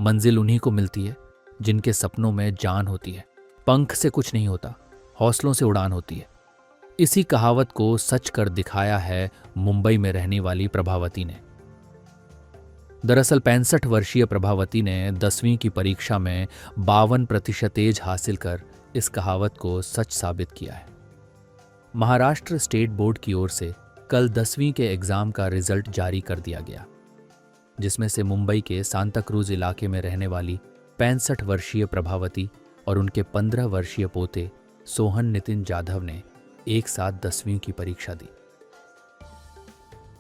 मंजिल उन्हीं को मिलती है जिनके सपनों में जान होती है। पंख से कुछ नहीं होता, हौसलों से उड़ान होती है। इसी कहावत को सच कर दिखाया है मुंबई में रहने वाली प्रभावती ने। दरअसल 65 वर्षीय प्रभावती ने 10वीं की परीक्षा में 52% हासिल कर इस कहावत को सच साबित किया है। महाराष्ट्र स्टेट बोर्ड की ओर से कल 10वीं के एग्जाम का रिजल्ट जारी कर दिया गया, जिसमें से मुंबई के सांताक्रूज इलाके में रहने वाली 65 वर्षीय प्रभावती और उनके 15 वर्षीय पोते सोहन नितिन जाधव ने एक साथ 10वीं की परीक्षा दी।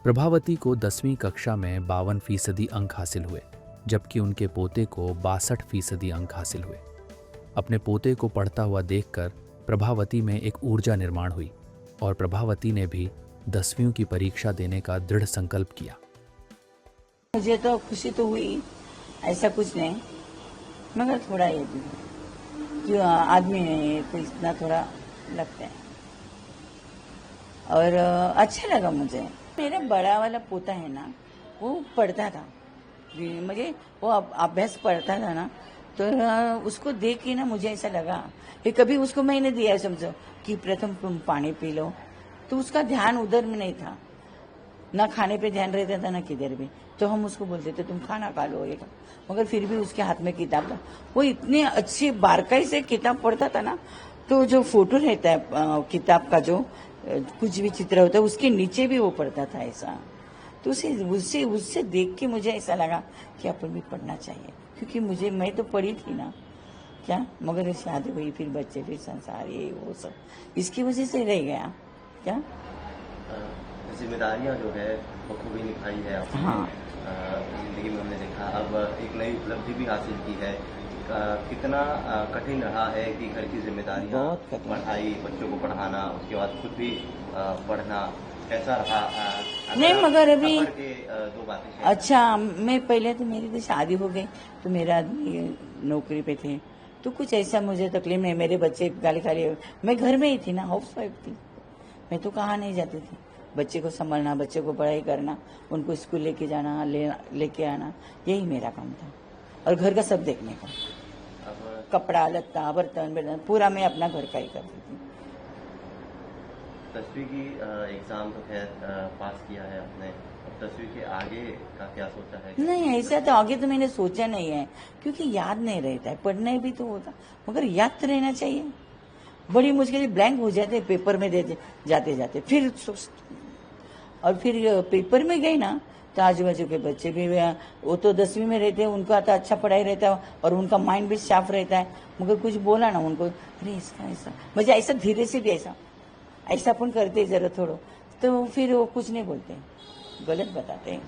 प्रभावती को 10वीं कक्षा में 52% अंक हासिल हुए, जबकि उनके पोते को 62% अंक हासिल हुए। अपने पोते को पढ़ता हुआ देखकर प्रभावती में एक ऊर्जा निर्माण हुई और प्रभावती ने भी 10वीं की परीक्षा देने का दृढ़ संकल्प किया। मुझे तो खुशी तो हुई, ऐसा कुछ नहीं, मगर थोड़ा ये भी जो आदमी है तो इतना थोड़ा लगता है और अच्छा लगा मुझे। मेरा बड़ा वाला पोता है ना, वो पढ़ता था, मुझे वो अभ्यास पढ़ता था ना, तो उसको देख के ना मुझे ऐसा लगा कि कभी उसको मैंने दिया समझो कि प्रथम तुम पानी पी लो, तो उसका ध्यान उधर में नहीं था, ना खाने पे ध्यान रहता था ना किधर भी। तो हम उसको बोलते थे तुम खाना खा लो ये, मगर फिर भी उसके हाथ में किताब था। वो इतने अच्छे बारकाई से किताब पढ़ता था ना, तो जो फोटो रहता है किताब का, जो कुछ भी चित्र होता है उसके नीचे भी वो पढ़ता था ऐसा। तो उससे देख के मुझे ऐसा लगा कि अपन भी पढ़ना चाहिए, क्योंकि मैं तो पढ़ी थी ना क्या, मगर शादी हुई, फिर बच्चे, फिर संसार, ये वो सब इसकी वजह से रह गया क्या। जिम्मेदारियां जो है बखूबी निभाई है आपने। हाँ। जिंदगी में हमने देखा, अब एक नई उपलब्धि भी हासिल की है। कितना कठिन रहा है कि घर की जिम्मेदारियां, बहुत कठिन, पढ़ाई, बच्चों को पढ़ाना, उसके बाद खुद भी पढ़ना, कैसा रहा? नहीं मगर अभी दो बातें। अच्छा, मैं पहले तो मेरी तो शादी हो गई, तो मेरा आदमी नौकरी पे थे, तो कुछ ऐसा मुझे तकलीफ नहीं। मेरे बच्चे गाली खाली, मैं घर में ही थी ना, हाउस वाइफ थी, मैं तो कहाँ नहीं जाती थी। बच्चे को संभालना, बच्चे को पढ़ाई करना, उनको स्कूल लेके जाना, लेके आना, यही मेरा काम था, और घर का सब देखने का, कपड़ा लत्ता बर्तन पूरा मैं अपना घर का ही करती थी। 10वीं की एग्जाम तो खैर पास किया है आपने, अब 10वीं के आगे का क्या सोचा है? नहीं, ऐसा तो आगे तो मैंने सोचा नहीं है, क्योंकि याद नहीं रहता है। पढ़ना भी तो होता, मगर याद तो रहना चाहिए। बड़ी मुश्किल ब्लैंक हो जाते पेपर में देते जाते जाते, फिर और फिर पेपर में गई ना, तो आजू बाजू के बच्चे भी, वो तो 10वीं में रहते हैं, उनका तो अच्छा पढ़ाई रहता है और उनका माइंड भी साफ रहता है, मगर कुछ बोला ना उनको, अरे इसका ऐसा, मुझे ऐसा धीरे से भी ऐसा अपन करते जरा थोड़ा, तो फिर वो कुछ नहीं बोलते, गलत बताते हैं।